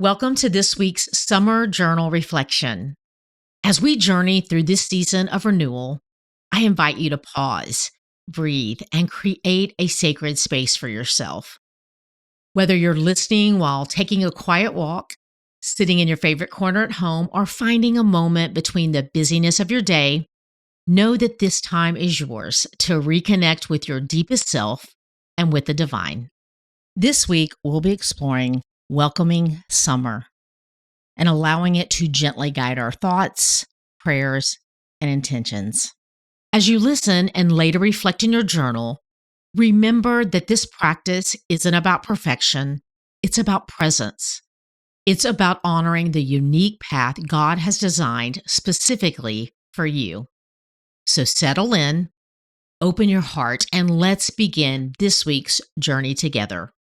Welcome to this week's Summer Journal Reflection. As we journey through this season of renewal, I invite you to pause, breathe, and create a sacred space for yourself. Whether you're listening while taking a quiet walk, sitting in your favorite corner at home, or finding a moment between the busyness of your day, know that this time is yours to reconnect with your deepest self and with the divine. This week, we'll be exploring welcoming summer and allowing it to gently guide our thoughts, prayers, and intentions. As you listen and later reflect in your journal, remember that this practice isn't about perfection, it's about presence. It's about honoring the unique path God has designed specifically for you. So settle in, open your heart, and let's begin this week's journey together.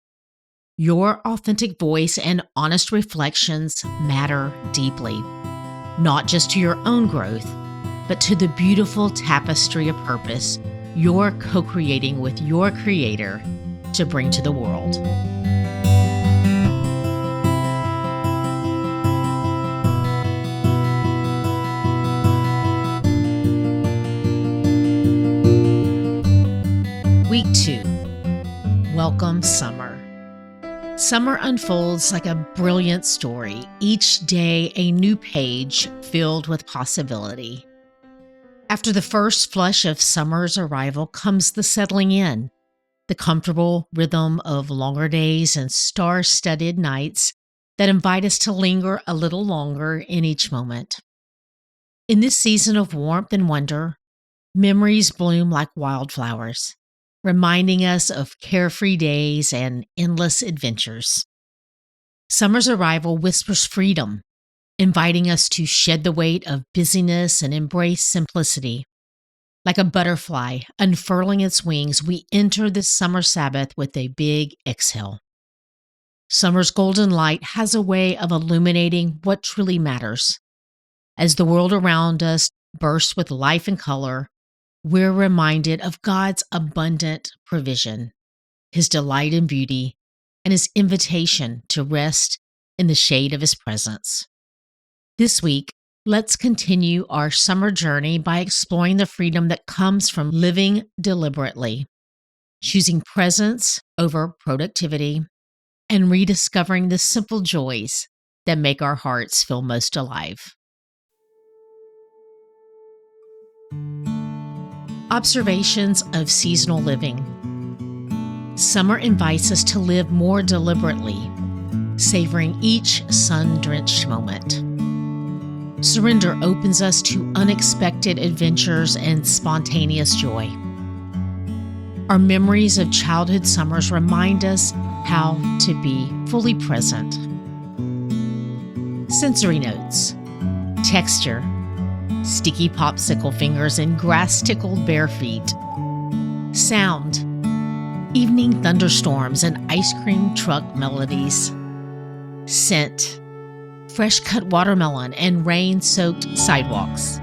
Your authentic voice and honest reflections matter deeply, not just to your own growth, but to the beautiful tapestry of purpose you're co-creating with your Creator to bring to the world. Week 2, Welcome Summer. Summer unfolds like a brilliant story, each day a new page filled with possibility. After the first flush of summer's arrival comes the settling in, the comfortable rhythm of longer days and star-studded nights that invite us to linger a little longer in each moment. In this season of warmth and wonder, memories bloom like wildflowers, reminding us of carefree days and endless adventures. Summer's arrival whispers freedom, inviting us to shed the weight of busyness and embrace simplicity. Like a butterfly unfurling its wings, we enter this summer Sabbath with a big exhale. Summer's golden light has a way of illuminating what truly matters. As the world around us bursts with life and color, we're reminded of God's abundant provision, His delight in beauty, and His invitation to rest in the shade of His presence. This week, let's continue our summer journey by exploring the freedom that comes from living deliberately, choosing presence over productivity, and rediscovering the simple joys that make our hearts feel most alive. Observations of seasonal living. Summer invites us to live more deliberately, savoring each sun-drenched moment. Surrender opens us to unexpected adventures and spontaneous joy. Our memories of childhood summers remind us how to be fully present. Sensory notes. Texture. Sticky popsicle fingers and grass-tickled bare feet. Sound. Evening thunderstorms and ice cream truck melodies. Scent. Fresh-cut watermelon and rain-soaked sidewalks.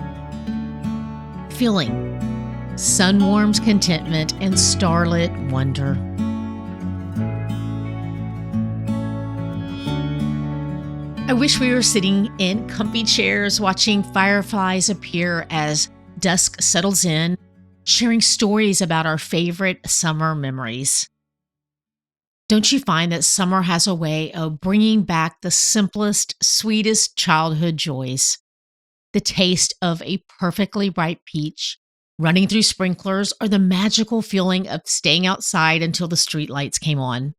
Feeling. Sun-warmed contentment and starlit wonder. I wish we were sitting in comfy chairs watching fireflies appear as dusk settles in, sharing stories about our favorite summer memories. Don't you find that summer has a way of bringing back the simplest, sweetest childhood joys? The taste of a perfectly ripe peach, running through sprinklers, or the magical feeling of staying outside until the streetlights came on.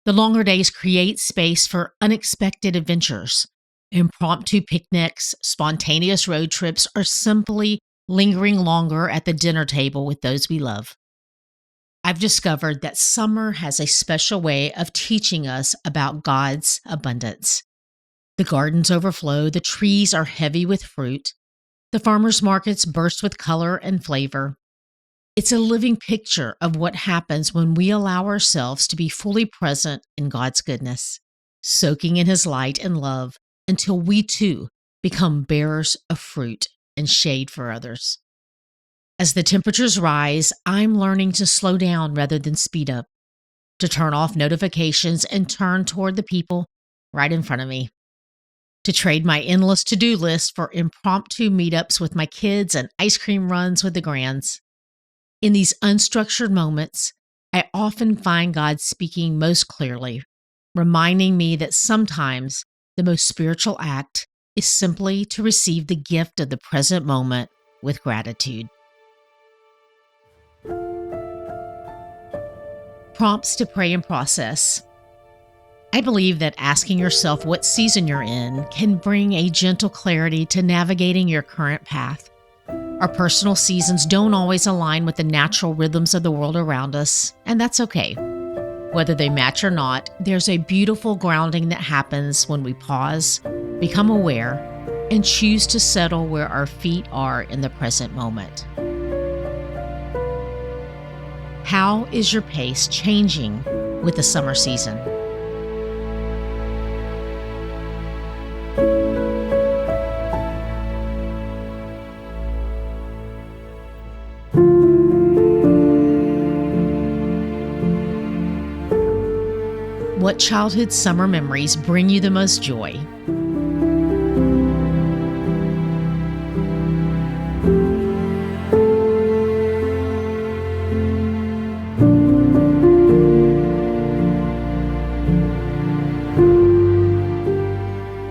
The longer days create space for unexpected adventures, impromptu picnics, spontaneous road trips, or simply lingering longer at the dinner table with those we love. I've discovered that summer has a special way of teaching us about God's abundance. The gardens overflow, the trees are heavy with fruit, the farmers' markets burst with color and flavor. It's a living picture of what happens when we allow ourselves to be fully present in God's goodness, soaking in His light and love until we too become bearers of fruit and shade for others. As the temperatures rise, I'm learning to slow down rather than speed up, to turn off notifications and turn toward the people right in front of me, to trade my endless to-do list for impromptu meetups with my kids and ice cream runs with the grands. In these unstructured moments, I often find God speaking most clearly, reminding me that sometimes the most spiritual act is simply to receive the gift of the present moment with gratitude. Prompts to pray and process. I believe that asking yourself what season you're in can bring a gentle clarity to navigating your current path. Our personal seasons don't always align with the natural rhythms of the world around us, and that's okay. Whether they match or not, there's a beautiful grounding that happens when we pause, become aware, and choose to settle where our feet are in the present moment. How is your pace changing with the summer season? What childhood summer memories bring you the most joy?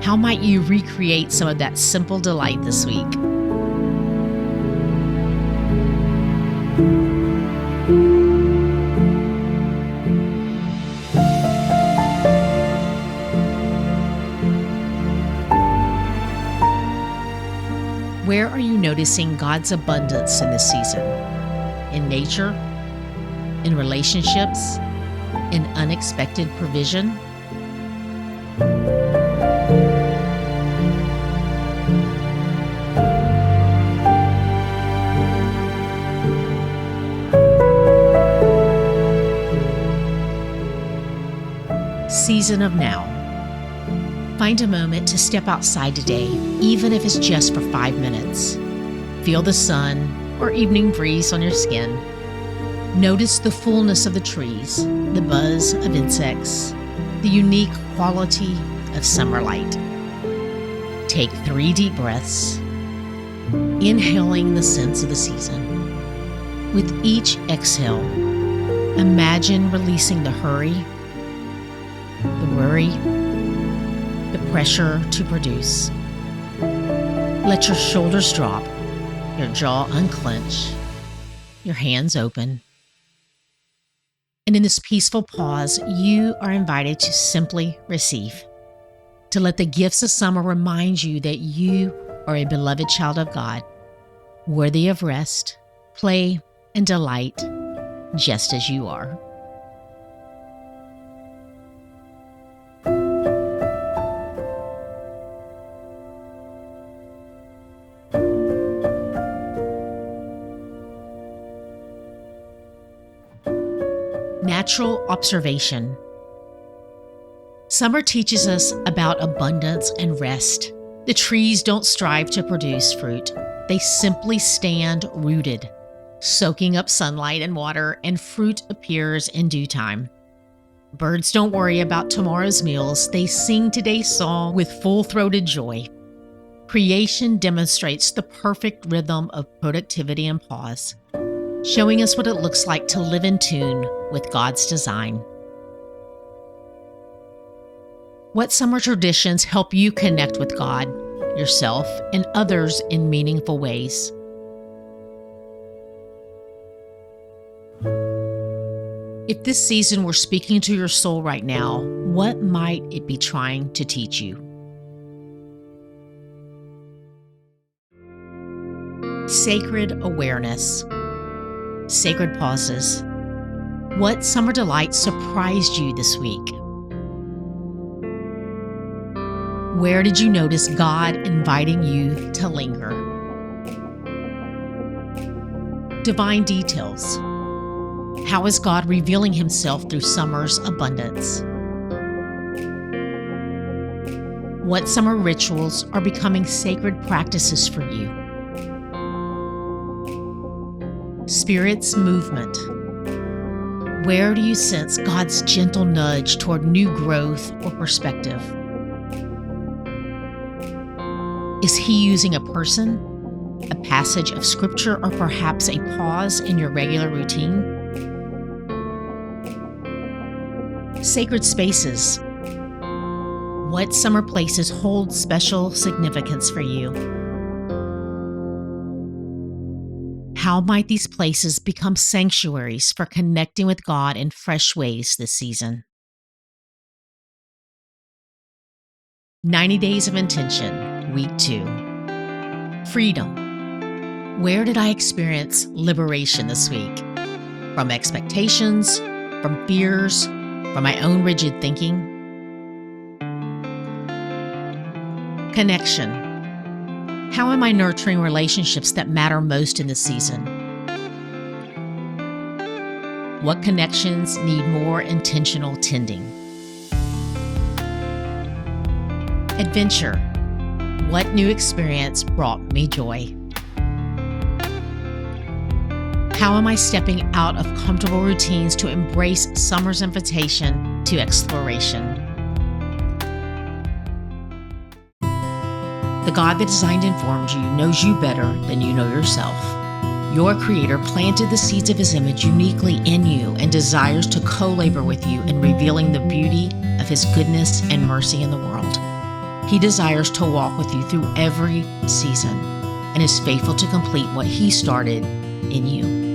How might you recreate some of that simple delight this week? Where are you noticing God's abundance in this season? In nature? In relationships? In unexpected provision? Season of now. Find a moment to step outside today, even if it's just for 5 minutes. Feel the sun or evening breeze on your skin. Notice the fullness of the trees, the buzz of insects, the unique quality of summer light. Take 3 deep breaths, inhaling the sense of the season. With each exhale, imagine releasing the hurry, the worry, the pressure to produce. Let your shoulders drop, your jaw unclench, your hands open. And in this peaceful pause, you are invited to simply receive, to let the gifts of summer remind you that you are a beloved child of God, worthy of rest, play, and delight, just as you are. Natural observation. Summer teaches us about abundance and rest. The trees don't strive to produce fruit. They simply stand rooted, soaking up sunlight and water, and fruit appears in due time. Birds don't worry about tomorrow's meals. They sing today's song with full-throated joy. Creation demonstrates the perfect rhythm of productivity and pause, showing us what it looks like to live in tune with God's design. What summer traditions help you connect with God, yourself, and others in meaningful ways? If this season were speaking to your soul right now, what might it be trying to teach you? Sacred awareness. Sacred pauses. What summer delight surprised you this week? Where did you notice God inviting you to linger? Divine details. How is God revealing Himself through summer's abundance? What summer rituals are becoming sacred practices for you? Spirit's movement. Where do you sense God's gentle nudge toward new growth or perspective? Is He using a person, a passage of scripture, or perhaps a pause in your regular routine? Sacred spaces. What summer places hold special significance for you? How might these places become sanctuaries for connecting with God in fresh ways this season? 90 Days of Intention, Week 2. Freedom. Where did I experience liberation this week? From expectations, from fears, from my own rigid thinking? Connection. How am I nurturing relationships that matter most in this season? What connections need more intentional tending? Adventure. What new experience brought me joy? How am I stepping out of comfortable routines to embrace summer's invitation to exploration? The God that designed and formed you knows you better than you know yourself. Your Creator planted the seeds of His image uniquely in you and desires to co-labor with you in revealing the beauty of His goodness and mercy in the world. He desires to walk with you through every season and is faithful to complete what He started in you.